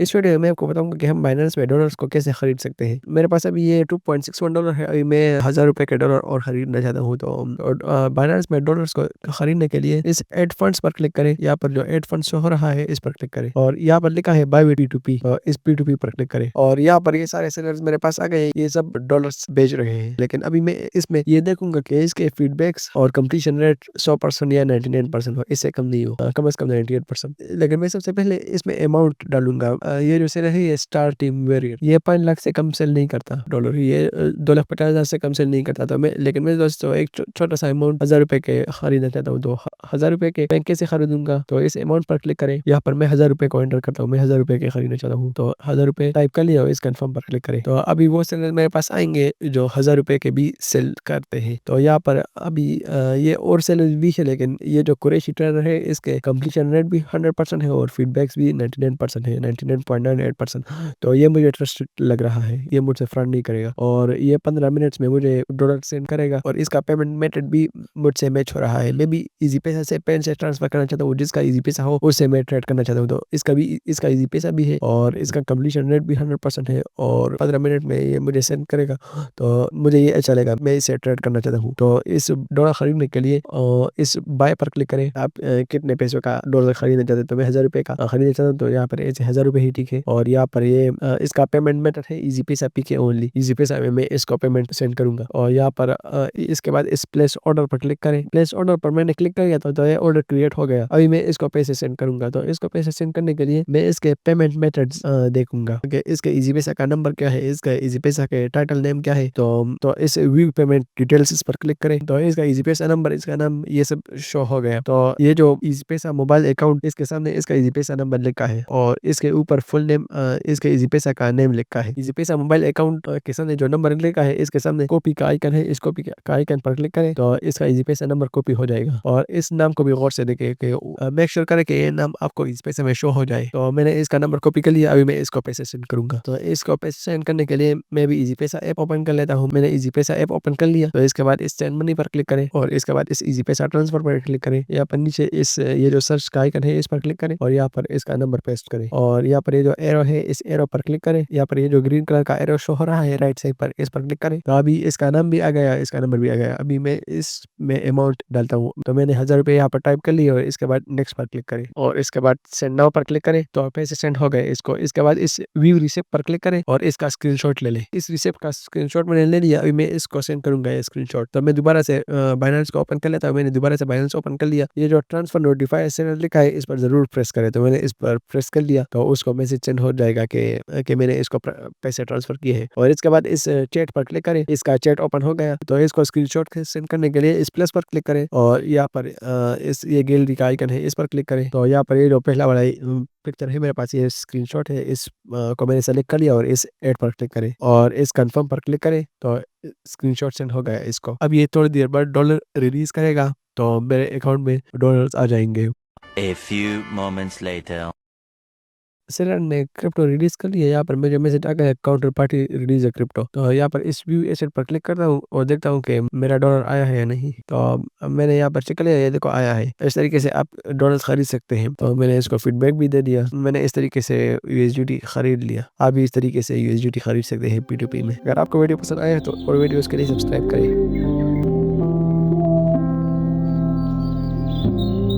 इस वीडियो में आपको बताऊँगा कि हम बाइनेंस में डॉलर्स को कैसे खरीद सकते हैं। मेरे पास अभी ये $2.61 है, अभी मैं ₹1000 के डॉलर और खरीदना चाहता हूँ, तो बाइनेंस में डॉलर्स को खरीदने के लिए इस ऐड फंड्स पर क्लिक करें। यहाँ पर जो ऐड फंड्स शो हो रहा है, इस पर क्लिक करें और यहाँ पर लिखा है बाय विद P2P, इस P2P पर क्लिक करें और यहाँ पर ये सारे सेलर्स मेरे पास आ गए, ये सब डॉलर्स बेच रहे हैं। लेकिन अभी मैं इसमें ये देखूंगा कि इसके फीडबैक्स और कंप्लीशन रेट 100% या 99% हो, इससे कम नहीं हो, कम से कम 98%। लेकिन मैं सबसे पहले इसमें अमाउंट डालूंगा। ये जो सेलर है, ये स्टार टीम वेरियर, ये 5 लाख से कम सेल नहीं करता डॉलर, ये 2,50,000 से कम सेल नहीं करता। तो मैं लेकिन मैं दोस्तों एक छोटा सा अमाउंट ₹1000 के खरीदना चाहता हूँ, तो ₹1000 के बैंक कैसे खरीदूंगा, तो इस अमाउंट पर क्लिक करें। यहाँ पर मैं ₹1000 को एंटर करता हूँ, मैं ₹1000 के खरीदना चाहता हूँ, तो ₹1000 टाइप कर लिया और इस कंफर्म पर क्लिक करें। तो अभी वो सेलर मेरे पास आएंगे जो ₹1000 के भी सेल करते हैं। तो यहाँ पर अभी ये और सेलर भी है, लेकिन ये जो कुरैशी ट्रेडर है, इसके कंप्लीशन रेट भी 100% है और फीडबैक्स भी 99% है, 99.98%। तो ये मुझे ट्रस्टेड लग रहा है, ये मुझसे फ्रॉड नहीं करेगा और ये 15 मिनट्स में मुझे डॉलर सेंड करेगा और इसका पेमेंट मेथड भी मुझसे मैच हो रहा है। मैं भी इजी पैसा से पैसे ट्रांसफर करना चाहता हूँ, जिसका इजी पैसा हो उससे मैं ट्रेड करना चाहता हूँ। तो इसका इजी पैसा भी है और इसका कंप्लीशन रेट भी 100% है और 15 मिनट में ये मुझे सेंड करेगा। तो मुझे ये अच्छा लगेगा, मैं इसे ट्रेड करना चाहता हूँ। तो इस डॉलर खरीदने के लिए इस बाय पर क्लिक करें। आप कितने पैसों का डॉलर खरीदना चाहते हैं, तो मैं ₹1000 का खरीदना चाहता हूँ, तो यहाँ पर ऐसे ₹1000 ही ठीक है। और यहाँ पर ये इसका पेमेंट मेथड है इजी पैसा PK ओनली, इजी पैसा में मैं इसको पेमेंट सेंड करूंगा। और यहाँ पर इसके बाद इस प्लेस ऑर्डर पर क्लिक करें। प्लेस ऑर्डर पर मैंने क्लिक कर दिया तो ये ऑर्डर क्रिएट हो गया। अभी मैं इसको पैसे सेंड करूंगा, तो इसको पैसे सेंड करने के लिए मैं इसके पेमेंट मेथड्स देखूंगा कि इसके इजी पैसा का नंबर क्या है, इसका इजी पैसा के टाइटल नेम क्या है। तो इस व्यू पेमेंट डिटेल्स इस पर क्लिक करें, तो इसका इजी पैसा नंबर, इसका नाम, ये सब शो हो गया। तो ये जो इजी पैसा मोबाइल अकाउंट, इसके सामने इसका इजी पैसा नंबर लिखा है और इसके ऊपर फुल नेम इसके इजी पैसा का नेम लिखा है। इजी पैसा मोबाइल अकाउंट के सामने जो नंबर लिखा है, इसके सामने कॉपी का आइकन है, इस कॉपी का आइकन पर क्लिक करें, तो इसका इजी पैसा नंबर कॉपी हो जाएगा। और इस नाम को भी गौर से देखें कि मेक श्योर करें कि ये नाम आपको इस पैसे में शो हो जाए। तो मैंने इसका नंबर कॉपी कर लिया, अभी मैं इसको पैसे सेंड करूंगा। तो इसको पैसे सेंड करने के लिए मैं भी इजी पैसा ऐप ओपन कर लेता हूँ। मैंने इजी पैसा ऐप ओपन कर लिया, तो इसके बाद इस सेंड मनी पर क्लिक करें और इसके बाद इस इजी पैसा ट्रांसफर पर क्लिक करें। यहाँ पर नीचे इस ये जो सर्च का आइकन है, इस पर क्लिक करें और यहाँ पर इसका नंबर पेस्ट करें और यहाँ पर ये जो एरो है, इस एरो पर क्लिक करें। यहाँ पर ये जो ग्रीन कलर का एरो शो हो रहा है राइट साइड पर, इस पर क्लिक करें। तो अभी इसका नाम भी आ गया, इसका नंबर भी आ गया। अभी मैं इसमें अमाउंट डालता हूँ, तो मैंने ₹1000 यहाँ पर टाइप कर लिए और इसके बाद नेक्स्ट पर क्लिक करें और इसके बाद सेंड नाउ पर क्लिक करें, तो पैसे सेंड हो गए इसको। इसके बाद इस व्यू रिसिप्ट पर क्लिक करें और इसका स्क्रीनशॉट ले लें। इस रिसिप्ट का स्क्रीनशॉट मैंने ले लिया, अभी मैं इसको सेंड करूंगा ये स्क्रीनशॉट। तो मैं दोबारा से बाइनेंस को ओपन कर लेता हूँ। मैंने दोबारा से बाइनेंस ओपन कर लिया, ये जो ट्रांसफर नोटिफाई सेंड लिखा है, इस पर जरूर प्रेस करें। तो मैंने इस पर प्रेस कर लिया, तो उसको मैसेज सेंड हो जाएगा कि मैंने इसको पैसे ट्रांसफर किए हैं। और इसके बाद इस चैट पर क्लिक करें, इसका चैट ओपन हो गया। तो इसको स्क्रीनशॉट सेंड करने के लिए इस प्लस पर क्लिक करें और यहाँ पर इस ये गैलरी का आइकन है, इस पर क्लिक करें। तो यहाँ पर ये जो पहला वाला पिक्चर है मेरे पास, ये स्क्रीनशॉट है, इस को मैंने सेलेक्ट कर लिया और इस ऐड पर क्लिक करें और इस कंफर्म पर क्लिक करें, तो स्क्रीनशॉट सेंड हो गया इसको। अब ये थोड़ी देर बाद डॉलर रिलीज करेगा, तो मेरे अकाउंट में डॉलर्स आ जाएंगे। A few moments later. Seller ने क्रिप्टो रिलीज कर लिया। यहाँ पर मुझे मैसेज आ गया काउंटर पार्टी रिलीज है क्रिप्टो। तो यहाँ पर इस व्यू एसेट पर क्लिक करता हूँ और देखता हूँ कि मेरा डॉलर आया है या नहीं। तो अब मैंने यहाँ पर चेक लिया, ये देखो आया है। इस तरीके से आप डॉलर्स खरीद सकते हैं। तो मैंने इसको फीडबैक भी दे दिया, मैंने इस तरीके से USDT खरीद लिया। आप भी इस तरीके से USDT खरीद सकते हैं P2P में। अगर आपको वीडियो पसंद आया तो और वीडियोस के लिए सब्सक्राइब करें।